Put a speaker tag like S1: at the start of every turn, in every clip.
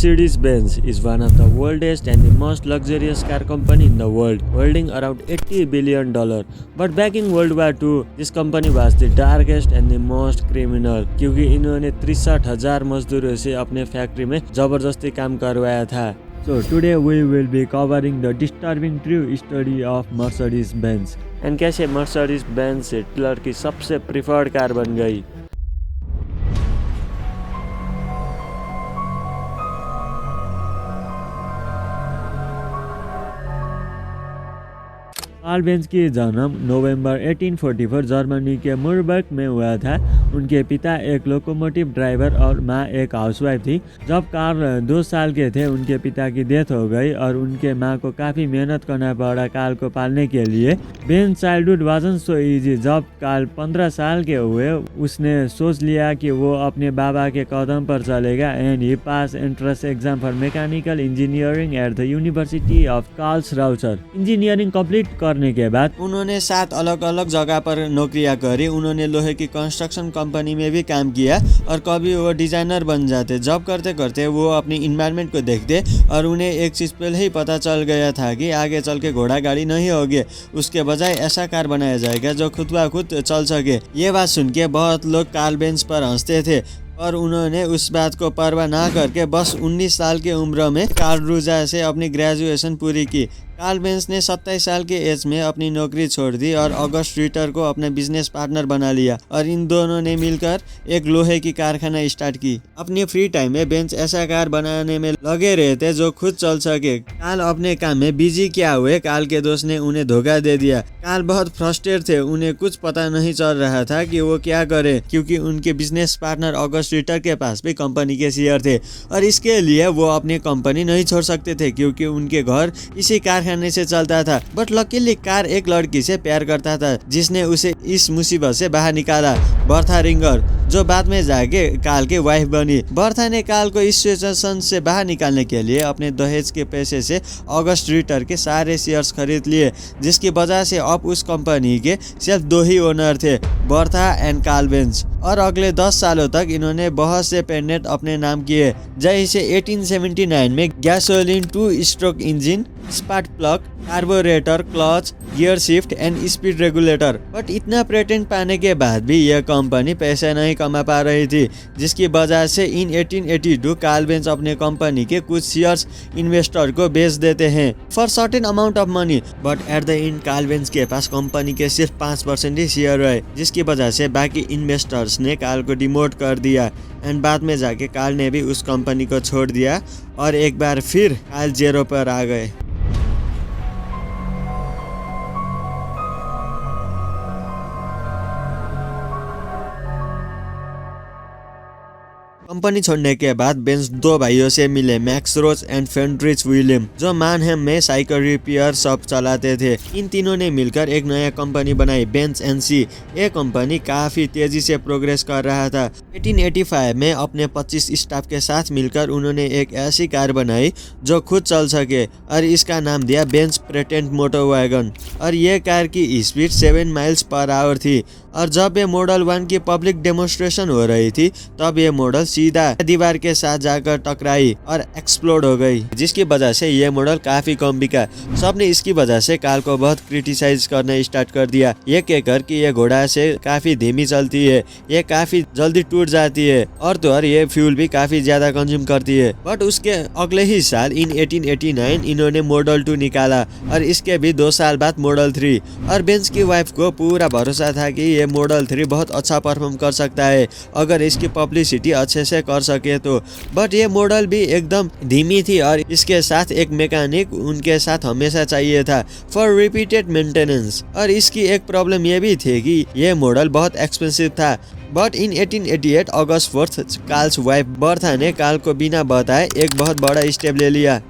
S1: Mercedes-Benz is one of the oldest and the most luxurious car company in the world, holding around $80 billion. But back in World War II, this company was the darkest and the most criminal, क्योंकि इन्होंने 63,000 मजदूरों से अपने factory में जबरदस्ती काम करवाया था. So today we will be covering the disturbing true story of Mercedes-Benz and कैसे Mercedes-Benz हिटलर की सबसे प्रिफर्ड कार बन गई. कार्ल बेंज की जन्म नवंबर 1844 जर्मनी के मुरबर्ग में हुआ था. उनके पिता एक लोकोमोटिव ड्राइवर और माँ एक हाउसवाइफ थी. जब कार्ल 2 साल के थे उनके पिता की डेथ हो गई और उनके माँ को काफ़ी मेहनत करना पड़ा कार्ल को पालने के लिए. Benz childhood wasn't so easy. जब कार्ल 15 साल के हुए उसने सोच लिया कि वो अपने बाबा के कदम पर चलेगा and he pass entrance exam for mechanical engineering at the university of Karlsruhe. Engineering complete करने के बाद उन्होंने 7 अलग अलग जगह पर नौकरियां करी. उन्होंने लोहे की कंस्ट्रक्शन कंपनी में भी काम किया और कभी वो डिजाइनर बन जाते. जॉब करते करते वो अपनी इन्वायरमेंट को देखते और उन्हें एक चीज़ पहले ही पता चल गया था कि आगे चल के घोड़ा गाड़ी नहीं होगी, उसके बजाय ऐसा कार बनाया जाएगा जो खुद ब खुद चल सके. ये बात सुन के बहुत लोग कार्ल बेंज पर हंसते थे और उन्होंने उस बात को परवाह ना करके बस 19 साल की उम्र में कार्ल रूजा से अपनी ग्रेजुएशन पूरी की. कार्ल बेंज ने 27 साल के एज में अपनी नौकरी छोड़ दी और ऑगस्ट रिटर को अपना बिजनेस पार्टनर बना लिया और इन दोनों ने मिलकर एक लोहे की कारखाना स्टार्ट की. अपने फ्री टाइम में बेंज ऐसा कार बनाने में लगे रहते जो खुद चल सके. कार्ल अपने काम में बिजी क्या हुए, कार्ल के दोस्त ने उन्हें धोखा दे दिया. कार्ल बहुत फ्रस्ट्रेट थे. उन्हें कुछ पता नहीं चल रहा था कि वो क्या करे, क्योंकि उनके बिजनेस पार्टनर ऑगस्ट रिटर के पास भी कंपनी के शेयर थे और इसके लिए वो अपनी कंपनी नहीं छोड़ सकते थे क्योंकि उनके घर इसी कारखाने से चलता था. बट लकीली कार्ल एक लड़की से प्यार करता था जिसने उसे इस मुसीबत से बाहर निकाला, बर्था रिंगर, जो बाद में जाके कार्ल की वाइफ बनी. बर्था ने कार्ल को इस सिचुएशन से बाहर निकालने के लिए अपने दहेज के पैसे से ऑगस्ट रिटर के सारे शेयर्स खरीद लिए, जिसकी वजह से अब उस कंपनी के सिर्फ 2 ही ओनर थे, बर्था एंड कार्ल बेंज. और अगले 10 सालों तक इन्होंने बहुत से पेटेंट अपने नाम किए, जैसे 1879 में gasoline 2 stroke engine, spark plug, carburettor, clutch, gear shift and speed regulator. But इतना पेटेंट पाने के बाद भी यह कंपनी पैसा नहीं कमा पा रही थी, जिसकी वजह से इन 1882 कार्ल बेंज अपने कंपनी के कुछ शेयर्स इन्वेस्टर को बेच देते हैं for certain amount of money. But at the end Karl Benz के पास कंपनी के सिर्फ 5% ही शेयर रहे, जिसकी वजह से बाकी इन्वेस्टर्स ने कार्ल को डिमोट कर दिया एंड बाद में जाके कार्ल ने भी उस कंपनी को छोड़ दिया और एक बार फिर कार्ल जेरो पर आ गए. कंपनी छोड़ने के बाद बेंज 2 भाइयों से मिले, मैक्स रोच एंड फ्रेडरिक विलियम, जो मानहेम में साइकिल रिपेयर शॉप चलाते थे. इन तीनों ने मिलकर एक नया कंपनी बनाई, बेंज एंड सी. ये कंपनी काफी तेजी से प्रोग्रेस कर रहा था. 1885 में अपने 25 स्टाफ के साथ मिलकर उन्होंने एक ऐसी कार बनाई जो खुद चल सके और इसका नाम दिया बेंज प्रेटेंट मोटर वैगन. और ये कार की स्पीड 7 माइल्स पर आवर थी और जब ये मॉडल 1 की पब्लिक डेमोन्स्ट्रेशन हो रही थी तब ये मॉडल सीधा दीवार के साथ जाकर टकराई और एक्सप्लोड हो गई, जिसकी वजह से ये मॉडल काफी कम बिका. सबने इसकी वजह से कार्ल को बहुत क्रिटिसाइज करना स्टार्ट कर दिया, ये कहकर कि ये घोड़ा से काफी धीमी चलती है, ये काफी जल्दी टूट जाती है और तो और ये फ्यूल भी काफी ज्यादा कंज्यूम करती है. बट उसके अगले ही साल इन 1889 इन्होंने मॉडल 2 निकाला और इसके भी 2 साल बाद मॉडल 3. और बेंज की वाइफ को पूरा भरोसा था कि ये मॉडल 3 बहुत अच्छा परफॉर्म कर सकता है अगर इसकी पब्लिसिटी अच्छे से कर सके तो. बट ये मॉडल भी एकदम धीमी थी और इसके साथ एक मैकेनिक उनके साथ हमेशा चाहिए था फॉर रिपीटेड मेंटेनेंस. और इसकी एक प्रॉब्लम ये भी थी कि ये मॉडल बहुत एक्सपेंसिव था. But in 1888 August 4 Carl's wife Bertha ने कार्ल को बिना बताए एक बहुत बड़ा स्टेप ले लिया.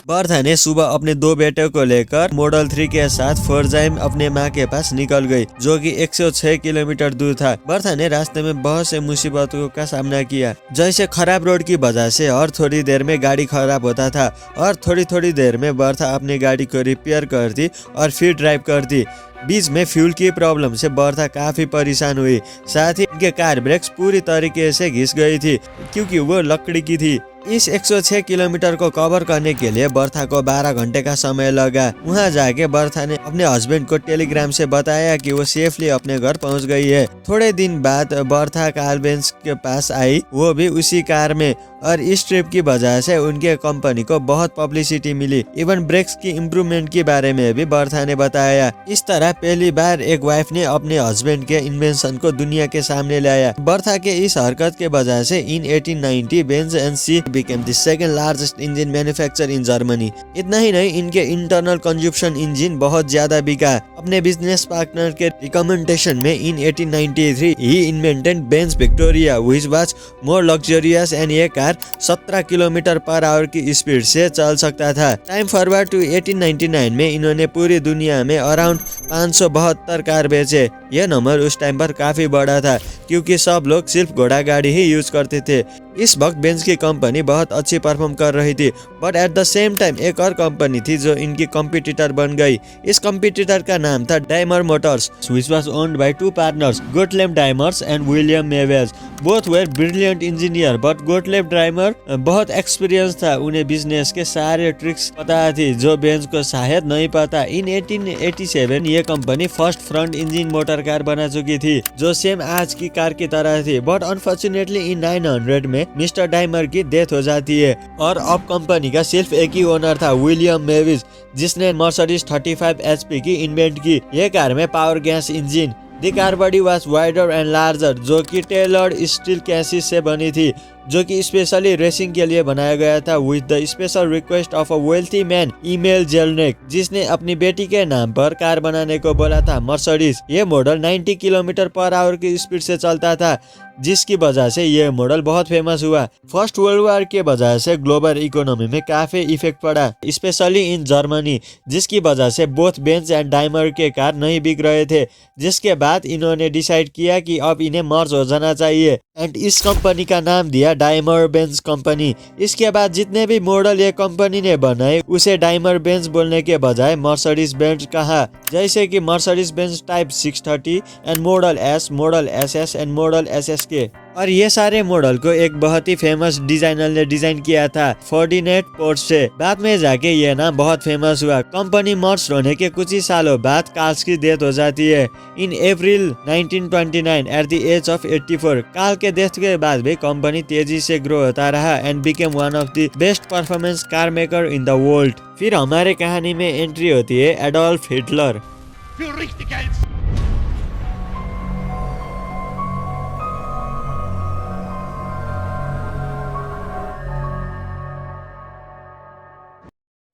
S2: बर्था ने सुबह अपने 2 बेटों को लेकर मॉडल 3 के साथ फोर्जाइम अपने माँ के पास निकल गई, जो कि 106 किलोमीटर दूर था। बर्था ने रास्ते में बहुत से मुसीबतों का सामना किया, जैसे खराब रोड की वजह से और थोड़ी देर में गाड़ी खराब होता था और थोड़ी देर में बर्था अपनी गाड़ी को रिपेयर करती और फिर ड्राइव करती। बीच में फ्यूल की प्रॉब्लम से बर्था काफी परेशान हुई, साथ ही उनके कार ब्रेक्स पूरी तरीके से घिस गई थी क्योंकि वो लकड़ी की थी। इस 106 किलोमीटर को कवर करने के लिए बर्था को 12 घंटे का समय लगा। वहाँ जाके बर्था ने अपने हस्बैंड को टेलीग्राम से बताया कि वो सेफली अपने घर पहुँच गई है। थोड़े दिन बाद बर्था कार्ल बेंज के पास आई, वो भी उसी कार में, और इस ट्रिप की वजह से उनके कंपनी को बहुत पब्लिसिटी मिली। इवन ब्रेक्स की इम्प्रूवमेंट के बारे में भी बर्था ने बताया। इस तरह पहली बार एक वाइफ ने अपने हस्बैंड के इन्वेंशन को दुनिया के सामने लाया। बर्था के इस हरकत के वजह से in 1890 Benz and C became the second largest engine manufacturer in Germany। इतना ही नहीं, इनके इंटरनल कंजप्शन इंजन बहुत ज्यादा बिका। अपने बिजनेस पार्टनर के रिकमेंडेशन में in 1893 he invented Benz Victoria which was more luxurious and ये कार 17 किलोमीटर पर आवर की स्पीड से चल सकता था। टाइम फॉरवर्ड टू 1899 में इन्होंने पूरी दुनिया में अराउंड 572 कार बेचे। यह नंबर उस टाइम पर काफी बड़ा था क्योंकि सब लोग सिर्फ घोड़ा गाड़ी ही यूज करते थे। इस वक्त बेंज की कंपनी बहुत अच्छी परफॉर्म कर रही थी, but at the same time एक और कंपनी थी जो इनकी कॉम्पिटिटर बन गई। इस कॉम्पिटिटर का नाम था Daimler motors, which was owned by 2 partners, Gottlieb Daimlers and William Maybach. Both were brilliant engineer, but Gottlieb Daimler बहुत एक्सपीरियंस था, उन्हें बिजनेस के सारे ट्रिक्स पता थी जो बेंज को शायद नहीं पता। इन 1887 ये company first front engine motor car बना चुकी थी जो सेम आज की कार की तरह थी, बट अनफॉर्चुनेटली इन 900 में मिस्टर डाइमर की डेथ हो जाती है और अब कंपनी का सिर्फ एक ही ओनर था, विलियम मेविज, जिसने मर्सिडीज 35 HP की इन्वेंट की। यह कार में power gas engine. The car body was wider and larger, जो कि टेलर्ड स्टील कैसिस से बनी थी, जो कि स्पेशली रेसिंग के लिए बनाया गया था, with the special request of a wealthy man Emil Jellinek, जिसने अपनी बेटी के नाम पर कार बनाने को बोला था मर्सिडीज। ये मॉडल 90 किलोमीटर पर आवर की स्पीड से चलता था, जिसकी वजह से यह मॉडल बहुत फेमस हुआ। फर्स्ट वर्ल्ड वॉर के वजह से ग्लोबल इकोनॉमी में काफी इफेक्ट पड़ा, स्पेशली इन जर्मनी, जिसकी वजह से बोथ बेंज एंड डाइमर के कार नहीं बिक रहे थे। जिसके बाद इन्होंने डिसाइड किया कि अब इन्हें मर्ज हो जाना चाहिए एंड इस कंपनी का नाम दिया डाइमर बेंज कंपनी। इसके बाद जितने भी मॉडल ये कंपनी ने बनाए उसे डाइमर बेंज बोलने के बजाय मर्सिडीज बेंज कहा, जैसे कि Mercedes Benz type 630 and model S, model SS and model SSK। और ये सारे मॉडल को एक बहुत ही फेमस डिजाइनर ने डिजाइन किया था, फर्डिनेंड पोर्शे। बाद में जाके ये नाम बहुत फेमस हुआ। कंपनी मर्ज होने के कुछ ही सालों बाद कार्ल की डेथ हो जाती है in April 1929 at the age of 84। Karl के डेथ के बाद भी कंपनी तेजी से ग्रो होता रहा and became one of the best performance car maker in the world. फिर हमारे कहानी में एंट्री होती है एडोल्फ हिटलर।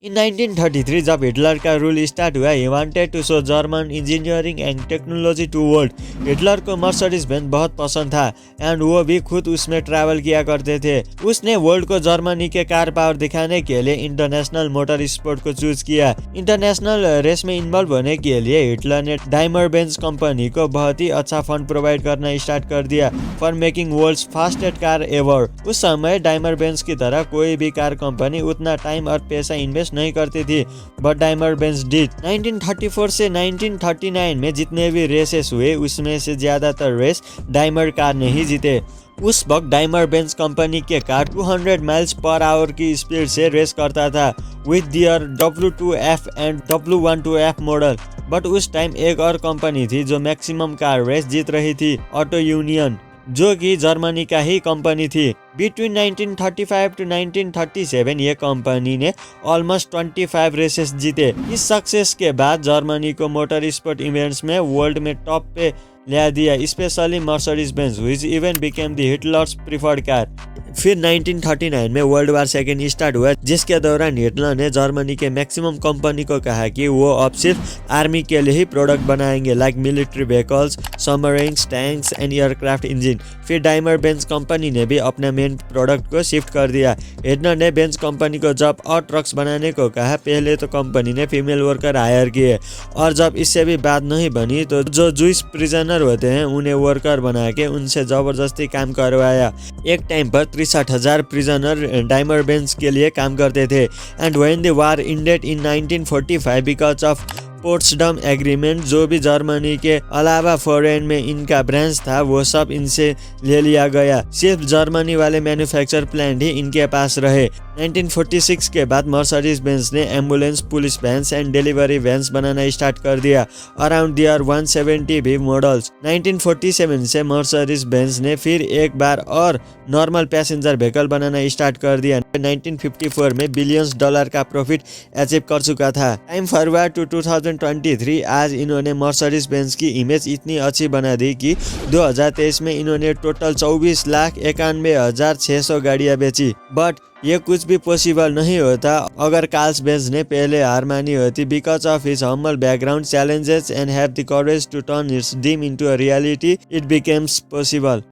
S2: In 1933 जब हिटलर का रूल स्टार्ट हुआ, he wanted to show German engineering and technology to world। Hitler को मर्सिडीज बेंज बहुत पसंद था एंड वो भी खुद उसमें ट्रैवल किया करते थे। उसने वर्ल्ड को जर्मनी के कार पावर दिखाने के लिए इंटरनेशनल मोटर स्पोर्ट को चूज किया। इंटरनेशनल रेस में इन्वॉल्व होने के लिए हिटलर ने डाइमर बेंज कंपनी को बहुत ही अच्छा फंड प्रोवाइड करना स्टार्ट कर दिया for making world's fastest car ever. उस समय डाइमर बेंज की तरह कोई भी कार कंपनी उतना टाइम और पैसा इन्वेस्ट नहीं करती थी, बट डाइमर बेंज डिड। 1934 से 1939 में जितने भी रेसेस हुए उसमें से ज्यादातर रेस डाइमर कार ने ही जीते। उस वक्त डाइमर बेंज कंपनी के कार 200 माइल्स पर आवर की स्पीड से रेस करता था with their W2F and W12F model. But उस टाइम एक और कंपनी थी जो मैक्सिमम कार रेस जीत रही थी, ऑटो यूनियन, जो कि जर्मनी का ही कंपनी थी। बिटवीन 1935 टू 1937 ये कंपनी ने ऑलमोस्ट 25 रेसेस जीते। इस सक्सेस के बाद जर्मनी को मोटर स्पोर्ट इवेंट्स में वर्ल्ड में टॉप पे ले दिया, specially Mercedes Benz which even became the Hitler's preferred car. फिर 1939 में वर्ल्ड वार सेकेंड स्टार्ट हुआ, जिसके दौरान हिटलर ने जर्मनी के मैक्सिमम कंपनी को कहा कि वो अब सिर्फ आर्मी के लिए ही प्रोडक्ट बनाएंगे, like military vehicles, submarines, tanks and aircraft engine. फिर डाइमर बेंज कंपनी ने भी अपने मेन प्रोडक्ट को शिफ्ट कर दिया। हिटलर ने बेंज कंपनी को जब और ट्रक्स बनाने को कहा, पहले तो कंपनी ने फीमेल वर्कर हायर किए और जब इससे भी बात नहीं बनी तो जो जूइश प्रिजनर होते हैं उन्हें वर्कर बना के उनसे जबरदस्ती काम करवाया। एक टाइम पर 63,000 प्रिजनर डाइमर बेंज के लिए काम करते थे। And when the war ended in 1945 because of Potsdam agreement, जो भी जर्मनी के अलावा फॉरेन में इनका ब्रांच था वो सब इनसे ले लिया गया। सिर्फ जर्मनी वाले मैन्युफैक्चर प्लांट ही इनके पास रहे। 1946 के बाद मर्सिडीज बेंज ने ambulance, police vans and delivery vans banana start कर दिया। अराउंड देयर 170 भी मॉडल्स। 1947 से मर्सिडीज बेंज ने फिर एक बार और नॉर्मल पैसेंजर व्हीकल बनाना स्टार्ट कर दिया। 1954 में बिलियंस डॉलर का प्रॉफिट अचीव कर चुका था। टाइम फॉरवर्ड टू 2023, आज इन्होंने मर्सिडीज बेंज की इमेज इतनी अच्छी बना दी कि 2023 में इन्होंने टोटल 24,91,600 गाड़ियाँ बेची। बट ये कुछ भी पॉसिबल नहीं होता अगर कार्ल बेंज ने पहले हार मानी होती। Because of his humble background, challenges and have the courage to turn his dream into a reality, it becomes possible.